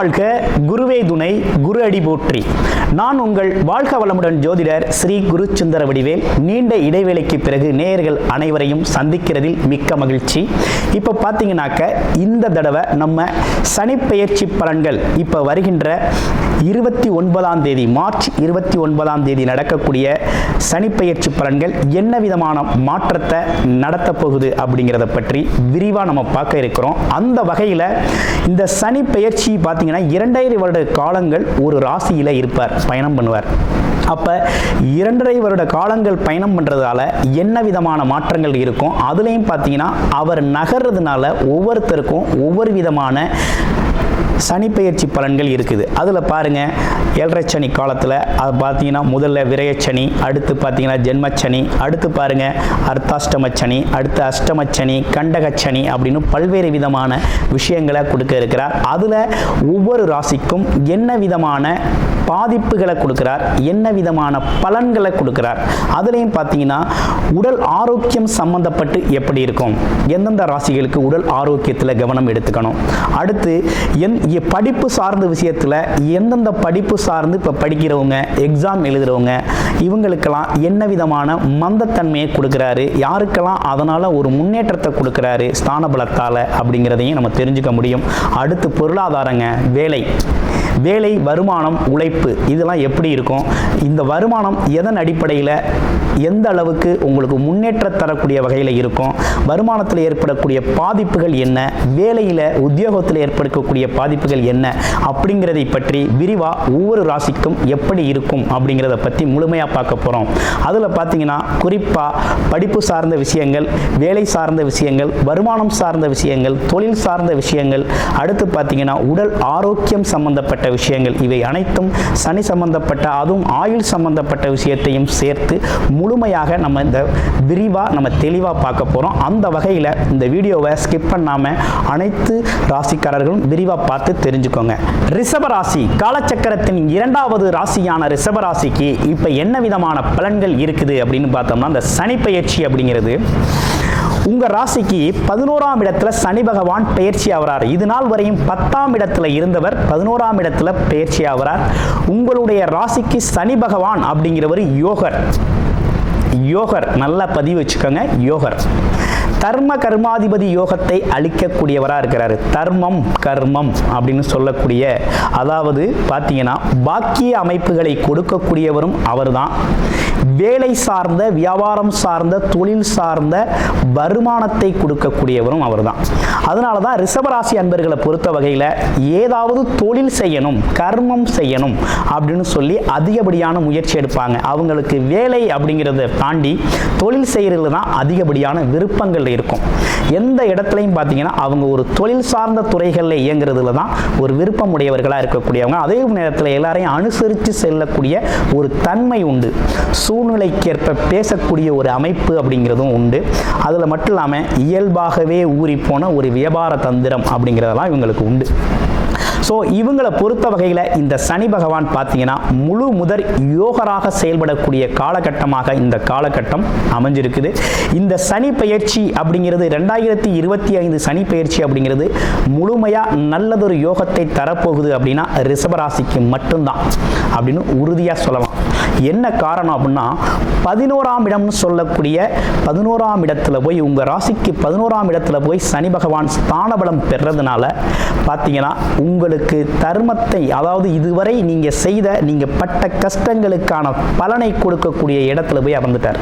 வாழ்க, குருவே துணை, குரு அடி போற்றி. நான் உங்கள் வாழ்க வளமுடன் ஜோதிடர் ஸ்ரீ குரு சுந்தர வடிவேல். நீண்ட இடைவேளைக்கு பிறகு நேயர்கள் அனைவரையும் சந்திக்கிறதில் மிக்க மகிழ்ச்சி. இப்போ பார்த்தீங்கன்னாக்க இந்த தடவை நம்ம சனிப்பெயர்ச்சி பலன்கள் இப்போ வருகின்ற 29ஆம் தேதி மார்ச் 29ஆம் தேதி நடக்கக்கூடிய சனிப்பெயர்ச்சி பலன்கள் என்ன விதமான மாற்றத்தை நடத்த போகுது அப்படிங்கிறத பற்றி விரிவாக நம்ம பார்க்க இருக்கிறோம். அந்த வகையில் இந்த சனி பெயர்ச்சி பார்த்தீங்கன்னா 2.5 வருட காலங்கள் ஒரு ராசியில் இருப்பார், பயணம் பண்ணுவார். அப்போ 2.5 வருட காலங்கள் பயணம் பண்ணுறதால என்ன விதமான மாற்றங்கள் இருக்கும், அதுலேயும் பார்த்தீங்கன்னா அவர் நகர்றதுனால ஒவ்வொருத்தருக்கும் ஒவ்வொரு விதமான சனிப்பெயர்ச்சி பலன்கள் இருக்குது. அதில் பாருங்கள், 7.5 சனி காலத்தில் அது பார்த்தீங்கன்னா முதல்ல விரயச்சனி, அடுத்து பார்த்தீங்கன்னா ஜென்மச்சனி, அடுத்து பாருங்கள் அர்த்தாஷ்டமச்சனி, அடுத்து அஷ்டமச்சனி, கண்டகச்சனி அப்படின்னு பல்வேறு விதமான விஷயங்களை கொடுக்க இருக்கிறார். அதில் ஒவ்வொரு ராசிக்கும் என்ன விதமான பாதிப்புகளை கொடுக்கிறார், என்ன விதமான பலன்களை கொடுக்கிறார், அதுலேயும் பார்த்தீங்கன்னா உடல் ஆரோக்கியம் சம்பந்தப்பட்டு எப்படி இருக்கும், எந்தெந்த ராசிகளுக்கு உடல் ஆரோக்கியத்தில் கவனம் எடுத்துக்கணும், அடுத்து படிப்பு சார்ந்த விஷயத்தில் எந்தெந்த படிப்பு சார்ந்து இப்போ படிக்கிறவங்க, எக்ஸாம் எழுதுகிறவங்க, இவங்களுக்கெல்லாம் என்ன விதமான மந்தத்தன்மையை கொடுக்குறாரு, யாருக்கெல்லாம் அதனால் ஒரு முன்னேற்றத்தை கொடுக்குறாரு ஸ்தான பலத்தால் அப்படிங்கிறதையும் நம்ம தெரிஞ்சுக்க முடியும். அடுத்து பொருளாதாரங்க, வேலை, வருமானம், உழைப்பு, இதெல்லாம் எப்படி இருக்கும், இந்த வருமானம் எதன் அடிப்படையில் எந்த அளவுக்கு உங்களுக்கு முன்னேற்றம் தரக்கூடிய வகையில் இருக்கும், வருமானத்தில் ஏற்படக்கூடிய பாதிப்புகள் என்ன, வேலையில் உத்தியோகத்தில் ஏற்படக்கூடிய பாதிப்புகள் என்ன அப்படிங்கிறதை பற்றி விரிவாக ஒவ்வொரு ராசிக்கும் எப்படி இருக்கும் அப்படிங்கிறத பற்றி முழுமையாக பார்க்க போகிறோம். அதில் பார்த்தீங்கன்னா குறிப்பாக படிப்பு சார்ந்த விஷயங்கள், வேலை சார்ந்த விஷயங்கள், வருமானம் சார்ந்த விஷயங்கள், தொழில் சார்ந்த விஷயங்கள், அடுத்து பார்த்தீங்கன்னா உடல் ஆரோக்கியம் சம்பந்தப்பட்ட விஷயங்கள், இவை அனைத்தும் சனி சம்பந்தப்பட்ட, அதுவும் ஆயுள் சம்பந்தப்பட்ட விஷயத்தையும் சேர்த்து முழுமையாக நம்ம இந்த விரிவாக நம்ம தெளிவாக பார்க்க போகிறோம். அந்த வகையில் இந்த வீடியோவை ஸ்கிப் பண்ணாமல் அனைத்து ராசிக்காரர்களும் விரிவாக பார்த்து தெரிஞ்சுக்கோங்க. ரிஷபராசி காலச்சக்கரத்தின் 2வது ராசியான ரிஷபராசிக்கு இப்போ என்ன விதமான பலன்கள் இருக்குது அப்படின்னு பார்த்தோம்னா, இந்த சனி பெயர்ச்சி அப்படிங்கிறது உங்கள் ராசிக்கு 11ஆம் இடத்துல சனி பகவான் பெயர்ச்சி ஆகிறார். இது நாள் வரையும் 10ஆம் இடத்துல இருந்தவர் 11ஆம் இடத்துல பெயர்ச்சி ஆகிறார். உங்களுடைய ராசிக்கு சனி பகவான் அப்படிங்கிறவர் யோகர், நல்லா பதிவு வச்சுக்கோங்க. யோகர் தர்ம கர்மாதிபதி யோகத்தை அளிக்கக்கூடியவராக இருக்கிறாரு. தர்மம் கர்மம் அப்படின்னு சொல்லக்கூடிய, அதாவது பார்த்தீங்கன்னா பாக்கிய அமைப்புகளை கொடுக்கக்கூடியவரும் அவர் தான். வேலை சார்ந்த, வியாபாரம் சார்ந்த, தொழில் சார்ந்த வருமானத்தை கொடுக்கக்கூடியவரும் அவர் தான். அதனால தான் ரிஷபராசி அன்பர்களை பொறுத்த வகையில் ஏதாவது தொழில் செய்யணும், கர்மம் செய்யணும் அப்படின்னு சொல்லி அதிகப்படியான முயற்சி எடுப்பாங்க. அவங்களுக்கு வேலை அப்படிங்கிறத தாண்டி தொழில் செய்கிறதுல தான் அதிகப்படியான விருப்பங்கள் இருக்கும். எந்த இடத்துலையும் பார்த்தீங்கன்னா அவங்க ஒரு தொழில் சார்ந்த துறைகளில் இயங்குறதுல தான் ஒரு விருப்பம் உடையவர்களாக இருக்கக்கூடியவங்க. அதே நேரத்தில் எல்லாரையும் அனுசரித்து செல்லக்கூடிய ஒரு தன்மை உண்டு. சூழ்நிலைக்கேற்ப பேசக்கூடிய ஒரு அமைப்பு அப்படிங்கிறதும் உண்டு. அதில் மட்டும் இல்லாமல் இயல்பாகவே ஊறிப்போன ஒரு வியாபார தந்திரம் அப்படிங்கிறதெல்லாம் இவங்களுக்கு உண்டு. ஸோ இவங்களை பொறுத்த வகையில் இந்த சனி பகவான் பார்த்தீங்கன்னா முழு முதற் யோகராக செயல்படக்கூடிய காலகட்டமாக இந்த காலகட்டம் அமைஞ்சிருக்குது. இந்த சனி பெயர்ச்சி அப்படிங்கிறது 2025 சனி பெயர்ச்சி அப்படிங்கிறது முழுமையாக நல்லதொரு யோகத்தை தரப்போகுது அப்படின்னா ரிஷபராசிக்கு மட்டும்தான் அப்படின்னு உறுதியாக சொல்லலாம். என்ன காரணம் அப்படின்னா 11ஆம் இடம்னு சொல்லக்கூடிய 11ஆம் இடத்துல போய் உங்கள் ராசிக்கு 11ஆம் இடத்துல போய் சனி பகவான் ஸ்தானபலம் பெறதுனால பார்த்தீங்கன்னா உங்களுக்கு தர்மத்தை, அதாவது இதுவரை நீங்கள் பட்ட கஷ்டங்களுக்கான பலனை கொடுக்கக்கூடிய இடத்துல போய் அமர்ந்துட்டார்.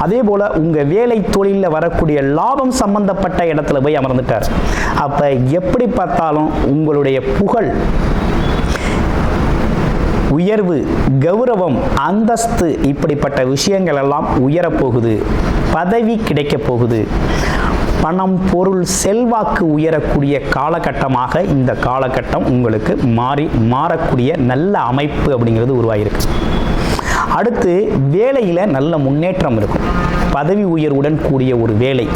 அதே போல உங்க வேலை தொழிலில் வரக்கூடிய லாபம் சம்பந்தப்பட்ட இடத்துல போய் அமர்ந்துட்டார். அப்ப எப்படி பார்த்தாலும் உங்களுடைய புகழ், உயர்வு, கௌரவம், அந்தஸ்து இப்படிப்பட்ட விஷயங்கள் எல்லாம் உயரப்போகுது. பதவி கிடைக்க போகுது. பணம், பொருள், செல்வாக்கு உயரக்கூடிய காலகட்டமாக இந்த காலகட்டம் உங்களுக்கு மாறக்கூடிய நல்ல அமைப்பு அப்படிங்கிறது உருவாகிருக்கு. அடுத்து வேலையில் நல்ல முன்னேற்றம் இருக்கும். பதவி உயர்வுடன் கூடிய ஒரு வேலை,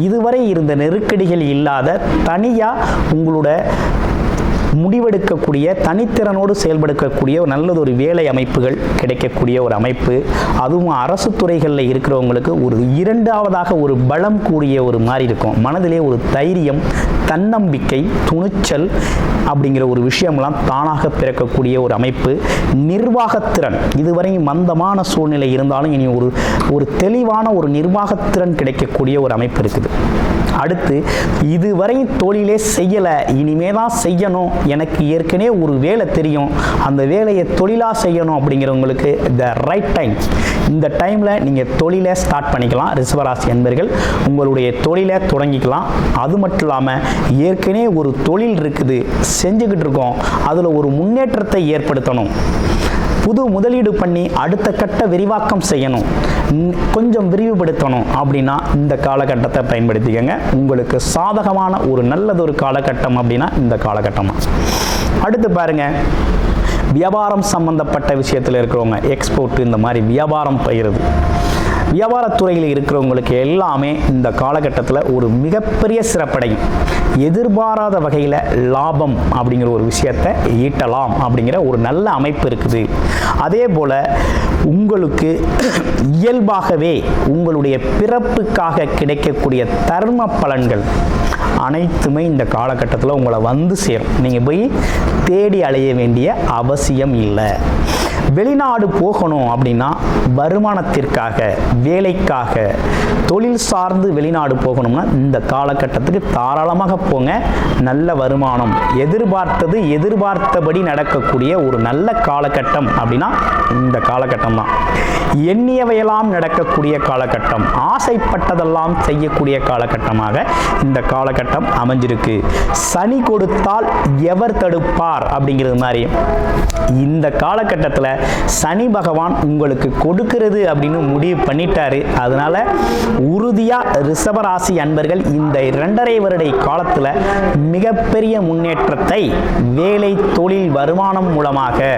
இதுவரை இருந்த நெருக்கடிகள் இல்லாத தனியாக உங்களோட முடிவெடுக்கக்கூடிய, தனித்திறனோடு செயல்படுத்தக்கூடிய நல்லதொரு வேலை அமைப்புகள் கிடைக்கக்கூடிய ஒரு அமைப்பு. அதுவும் அரசு துறைகளில் இருக்கிறவங்களுக்கு ஒரு இரண்டாவதாக ஒரு பலம் கூடிய ஒரு மாதிரி இருக்கும். மனதிலே ஒரு தைரியம், தன்னம்பிக்கை, துணிச்சல் அப்படிங்கிற ஒரு விஷயம்லாம் தானாக பிறக்கக்கூடிய ஒரு அமைப்பு. நிர்வாகத்திறன், இதுவரை மந்தமான சூழ்நிலை இருந்தாலும் இனி ஒரு தெளிவான ஒரு நிர்வாகத்திறன் கிடைக்கக்கூடிய ஒரு அமைப்பு இருக்குது. அடுத்து, இதுவரை தொழிலே செய்யலை, இனிமே தான் செய்யணும், எனக்கு ஏற்கனவே ஒரு வேலை தெரியும், அந்த வேலையை தொழிலாக செய்யணும் அப்படிங்கிறவங்களுக்கு த ரைட் டைம். இந்த டைமில் நீங்கள் தொழிலை ஸ்டார்ட் பண்ணிக்கலாம். ரிஷபராசி என்பர்கள் உங்களுடைய தொழிலை தொடங்கிக்கலாம். அது மட்டும் இல்லாமல் ஏற்கனவே ஒரு தொழில் இருக்குது, செஞ்சுக்கிட்டு இருக்கோம், அதில் ஒரு முன்னேற்றத்தை ஏற்படுத்தணும், புது முதலீடு பண்ணி அடுத்த கட்ட விரிவாக்கம் செய்யணும், கொஞ்சம் விரிவுபடுத்தணும் அப்படின்னா இந்த காலகட்டத்தை பயன்படுத்திக்கங்க. உங்களுக்கு சாதகமான ஒரு நல்லதொரு காலகட்டம் அப்படின்னா இந்த காலகட்டம். அடுத்து பாருங்க, வியாபாரம் சம்பந்தப்பட்ட விஷயத்தில் இருக்கிறவங்க, எக்ஸ்போர்ட் இந்த மாதிரி வியாபாரம் பயிறது, வியாபாரத்துறையில் இருக்கிறவங்களுக்கு எல்லாமே இந்த காலகட்டத்தில் ஒரு மிகப்பெரிய சிறப்படையும். எதிர்பாராத வகையில் லாபம் அப்படிங்கிற ஒரு விஷயத்தை ஈட்டலாம் அப்படிங்கிற ஒரு நல்ல அமைப்பு இருக்குது. அதே போல் உங்களுக்கு இயல்பாகவே உங்களுடைய பிறப்புக்காக கிடைக்கக்கூடிய தர்ம பலன்கள் அனைத்துமே இந்த காலகட்டத்தில் உங்களை வந்து சேரும். நீங்கள் போய் தேடி அலைய வேண்டிய அவசியம் இல்லை. வெளிநாடு போகணும் அப்படின்னா வருமானத்திற்காக, வேலைக்காக, தொழில் சார்ந்து வெளிநாடு போகணும்னா இந்த காலகட்டத்துக்கு தாராளமாக போங்க. நல்ல வருமானம், எதிர்பார்த்தது எதிர்பார்த்தபடி நடக்கக்கூடிய ஒரு நல்ல காலகட்டம் அப்படின்னா இந்த காலகட்டம் தான். எண்ணியவையெல்லாம் நடக்கக்கூடிய காலகட்டம், ஆசைப்பட்டதெல்லாம் செய்யக்கூடிய காலகட்டமாக இந்த காலகட்டம் அமைஞ்சிருக்கு. சனி கொடுத்தால் எவர் தடுப்பார் அப்படிங்கிறது மாதிரி இந்த காலகட்டத்தில் சனி பகவான் உங்களுக்கு கொடுக்கிறது அப்படின்னு முடிவு பண்ணிட்டாரு. அதனால உறுதியா ரிஷபராசி அன்பர்கள் இந்த 2.5 வருட காலத்தில் மிகப்பெரிய முன்னேற்றத்தை வேலை, தொழில், வருமானம் மூலமாக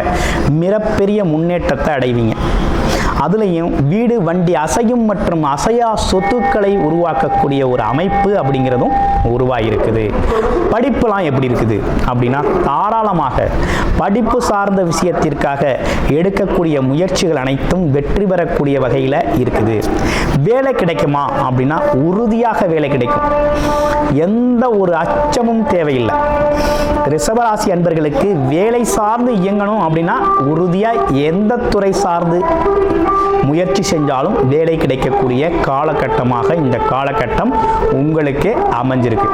மிகப்பெரிய முன்னேற்றத்தை அடைவீங்க. அதுலேயும் வீடு, வண்டி, அசையும் மற்றும் அசையா சொத்துக்களை உருவாக்கக்கூடிய ஒரு அமைப்பு அப்படிங்கிறதும் உருவாகியிருக்குது. படிப்புலாம் எப்படி இருக்குது அப்படின்னா தாராளமாக படிப்பு சார்ந்த விஷயத்திற்காக எடுக்கக்கூடிய முயற்சிகள் அனைத்தும் வெற்றி பெறக்கூடிய வகையில் இருக்குது. வேலை கிடைக்குமா அப்படின்னா உறுதியாக வேலை கிடைக்கும். எந்த ஒரு அச்சமும் தேவையில்லை. ரிஷபராசி அன்பர்களுக்கு வேலை சார்ந்து இயங்கணும் அப்படின்னா உறுதியாக எந்த துறை சார்ந்து முயற்சி செஞ்சாலும் வேலை கிடைக்கக்கூடிய காலகட்டமாக இந்த காலகட்டம் உங்களுக்கு அமைஞ்சிருக்கு.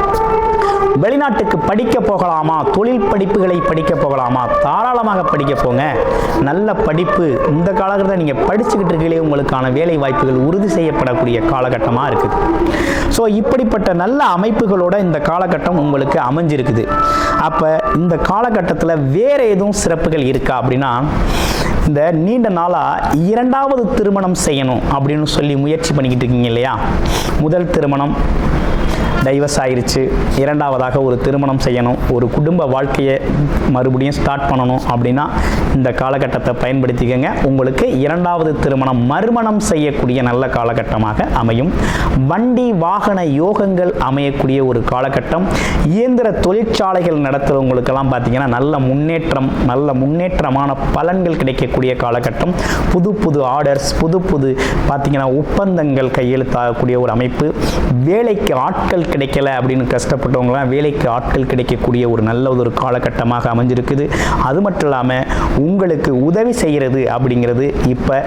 வெளிநாட்டுக்கு படிக்க போகலாமா, தொழில் படிப்புகளை படிக்க போகலாமா, தாராளமாக படிக்க போங்க. நல்ல படிப்பு இந்த காலகட்டத்தில் நீங்கள் படிச்சுக்கிட்டு இருக்கீங்களே, உங்களுக்கான வேலை வாய்ப்புகள் உறுதி செய்யப்படக்கூடிய காலகட்டமாக இருக்குது. ஸோ இப்படிப்பட்ட நல்ல அமைப்புகளோட இந்த காலகட்டம் உங்களுக்கு அமைஞ்சிருக்குது. அப்போ இந்த காலகட்டத்தில் வேறு எதுவும் சிறப்புகள் இருக்கா அப்படின்னா, இந்த நீண்ட நாளாக 2வது திருமணம் செய்யணும் அப்படின்னு சொல்லி முயற்சி பண்ணிக்கிட்டு இருக்கீங்க இல்லையா, முதல் திருமணம் டைவர்ஸ் ஆயிடுச்சு, 2வதாக ஒரு திருமணம் செய்யணும், ஒரு குடும்ப வாழ்க்கையை மறுபடியும் ஸ்டார்ட் பண்ணணும் அப்படின்னா இந்த காலகட்டத்தை பயன்படுத்திக்கங்க. உங்களுக்கு 2வது திருமணம், மறுமணம் செய்யக்கூடிய நல்ல காலகட்டமாக அமையும். வண்டி வாகன யோகங்கள் அமையக்கூடிய ஒரு காலகட்டம். இயந்திர தொழிற்சாலைகள் நடத்துகிறவங்களுக்கெல்லாம் பார்த்தீங்கன்னா நல்ல முன்னேற்றம், நல்ல முன்னேற்றமான பலன்கள் கிடைக்கக்கூடிய காலகட்டம். புது புது ஆர்டர்ஸ், புது புது பார்த்தீங்கன்னா ஒப்பந்தங்கள் கையெழுத்தாகக்கூடிய ஒரு அமைப்பு. வேலைக்கு ஆட்கள் கிடைக்கல அப்படின்னு கஷ்டப்பட்டவங்களாம் வேலைக்கு ஆட்கள் கிடைக்கக்கூடிய ஒரு நல்ல ஒரு காலகட்டமாக அமைஞ்சிருக்குது. அது மட்டும் இல்லாமல் உங்களுக்கு உதவி செய்கிறது அப்படிங்கிறது இப்போ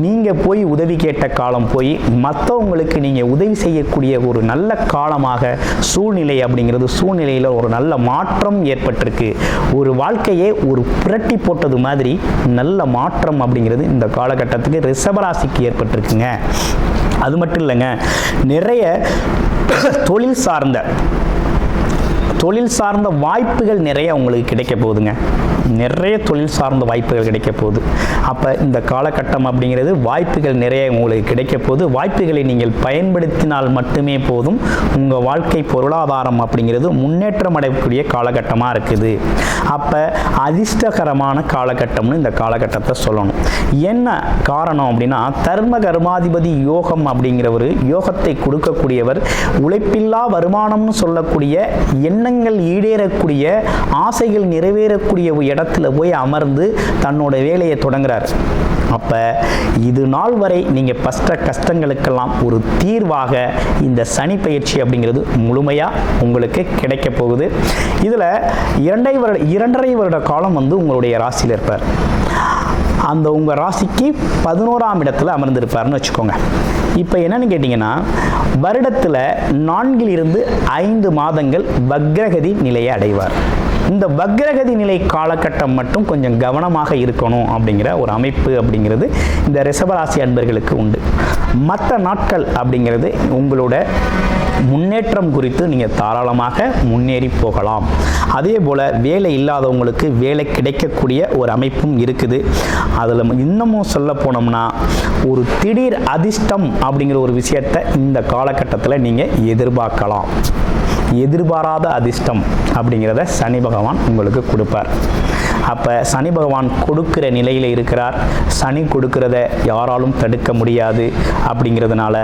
நீங்கள் போய் உதவி கேட்ட காலம் போய் மற்றவங்களுக்கு நீங்கள் உதவி செய்யக்கூடிய ஒரு நல்ல காலமாக சூழ்நிலை அப்படிங்கிறது, சூழ்நிலையில் ஒரு நல்ல மாற்றம் ஏற்பட்டிருக்கு. ஒரு வாழ்க்கையே ஒரு புரட்டி போட்டது மாதிரி நல்ல மாற்றம் அப்படிங்கிறது இந்த காலகட்டத்துக்கு ரிஷபராசிக்கு ஏற்பட்டிருக்குங்க. அது மட்டும் இல்லைங்க, நிறைய தொழில் சார்ந்த வாய்ப்புகள் நிறைய உங்களுக்கு கிடைக்க போகுதுங்க. நிறைய தொழில் சார்ந்த வாய்ப்புகள் கிடைக்க போகுது. அப்போ இந்த காலகட்டம் அப்படிங்கிறது வாய்ப்புகள் நிறைய உங்களுக்கு கிடைக்க போகுது. வாய்ப்புகளை நீங்கள் பயன்படுத்தினால் மட்டுமே போதும். உங்கள் வாழ்க்கை பொருளாதாரம் அப்படிங்கிறது முன்னேற்றம் அடையக்கூடிய காலகட்டமாக இருக்குது. அப்போ அதிர்ஷ்டகரமான காலகட்டம்னு இந்த காலகட்டத்தை சொல்லணும். என்ன காரணம் அப்படின்னா, தர்ம கர்மாதிபதி யோகம் அப்படிங்கிற ஒரு யோகத்தை கொடுக்கக்கூடியவர், உழைப்பில்லா வருமானம்னு சொல்லக்கூடிய எண்ணங்கள் ஈடேறக்கூடிய ஆசைகள் நிறைவேறக்கூடிய இடத்துல போய் அமர்ந்து தன்னோட வேலையை தொடங்குறார். அப்போ இது நாள் வரை நீங்கள் பட்ட கஷ்டங்களுக்கெல்லாம் ஒரு தீர்வாக இந்த சனி பயிற்சி அப்படிங்கிறது முழுமையாக உங்களுக்கு கிடைக்க போகுது. இதில் 2.5 வருட காலம் உங்களுடைய ராசியில் இருப்பார். அந்த உங்கள் ராசிக்கு 11ஆம் இடத்துல அமர்ந்திருப்பார்னு வச்சுக்கோங்க. இப்போ என்னன்னு கேட்டிங்கன்னா, வருடத்தில் 4 to 5 மாதங்கள் வக்ரகதி நிலையை அடைவார். இந்த வக்ரகதி நிலை காலகட்டம் மட்டும் கொஞ்சம் கவனமாக இருக்கணும் அப்படிங்கிற ஒரு அமைப்பு அப்படிங்கிறது இந்த ரிஷபராசி அன்பர்களுக்கு உண்டு. மற்ற நாட்கள் அப்படிங்கிறது உங்களோட முன்னேற்றம் குறித்து நீங்கள் தாராளமாக முன்னேறி போகலாம். அதே போல் வேலை இல்லாதவங்களுக்கு வேலை கிடைக்கக்கூடிய ஒரு அமைப்பும் இருக்குது. அதில் இன்னமும் சொல்ல போனோம்னா, ஒரு திடீர் அதிர்ஷ்டம் அப்படிங்கிற ஒரு விஷயத்தை இந்த காலகட்டத்தில் நீங்கள் எதிர்பார்க்கலாம். எதிர்பாராத அதிர்ஷ்டம் அப்படிங்கிறத சனி பகவான் உங்களுக்கு கொடுப்பார். அப்போ சனி பகவான் கொடுக்கிற நிலையில் இருக்கிறார். சனி கொடுக்கிறத யாராலும் தடுக்க முடியாது. அப்படிங்கிறதுனால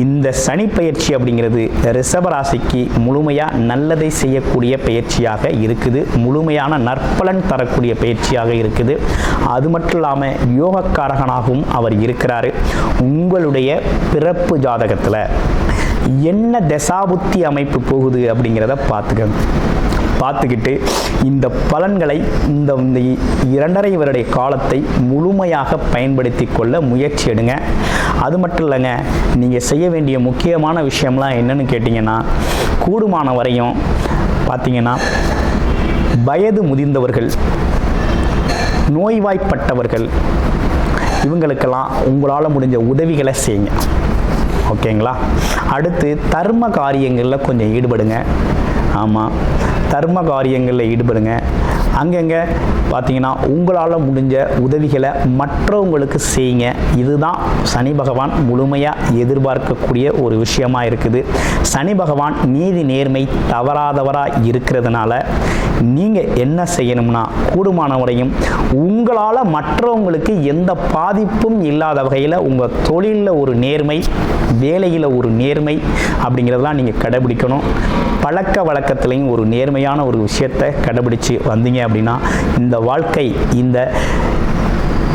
இந்த சனி பயிற்சி அப்படிங்கிறது ரிஷபராசிக்கு முழுமையாக நல்லதை செய்யக்கூடிய பயிற்சியாக இருக்குது. முழுமையான நற்பலன் தரக்கூடிய பயிற்சியாக இருக்குது. அது மட்டும் இல்லாமல் யோகக்காரகனாகவும் அவர் இருக்கிறார். உங்களுடைய பிறப்பு ஜாதகத்தில் என்ன தசாபுத்தி அமைப்பு போகுது அப்படிங்கிறத பார்த்துக்கிட்டு இந்த பலன்களை இந்த 2.5 வருட காலத்தை முழுமையாக பயன்படுத்தி கொள்ள முயற்சி எடுங்க. அது மட்டும் இல்லைங்க, நீங்கள் செய்ய வேண்டிய முக்கியமான விஷயம்லாம் என்னன்னு கேட்டிங்கன்னா, கூடுமான வரையும் பார்த்தீங்கன்னா, வயது முதிர்ந்தவர்கள், நோய்வாய்ப்பட்டவர்கள், இவங்களுக்கெல்லாம் உங்களால் முடிஞ்ச உதவிகளை செய்யுங்க. ஓகேங்களா? அடுத்து தர்ம காரியங்களில் கொஞ்சம் ஈடுபடுங்க. ஆமாம், தர்ம காரியங்களில் ஈடுபடுங்க. அங்கங்கே பார்த்தீங்கன்னா உங்களால் முடிஞ்ச உதவிகளை மற்றவங்களுக்கு செய்யுங்க. இதுதான் சனி பகவான் முழுமையாக எதிர்பார்க்கக்கூடிய ஒரு விஷயமாக இருக்குது. சனி பகவான் நீதி நேர்மை தவறாதவராக இருக்கிறதுனால நீங்கள் என்ன செய்யணும்னா, கூடுமான வரையும் உங்களால் மற்றவங்களுக்கு எந்த பாதிப்பும் இல்லாத வகையில் உங்கள் தொழிலில் ஒரு நேர்மை, வேலையில் ஒரு நேர்மை அப்படிங்கிறதெல்லாம் நீங்கள் கடைபிடிக்கணும். பழக்க வழக்கத்திலையும் ஒரு நேர்மையான ஒரு விஷயத்தை கடைபிடிச்சு வந்தீங்க அப்படின்னா இந்த வாழ்க்கை, இந்த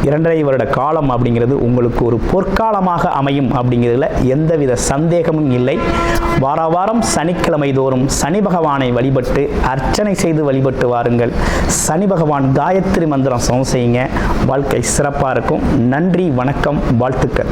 2.5 வருட காலம் அப்படிங்கிறது உங்களுக்கு ஒரு பொற்காலமாக அமையும் அப்படிங்கிறதுல எந்தவித சந்தேகமும் இல்லை. வாரம் சனிக்கிழமை தோறும் சனி பகவானை வழிபட்டு அர்ச்சனை செய்து வழிபட்டு வாருங்கள். சனி பகவான் காயத்ரி மந்திரம் செய்யுங்க. வாழ்க்கை சிறப்பாக இருக்கும். நன்றி, வணக்கம், வாழ்த்துக்கள்.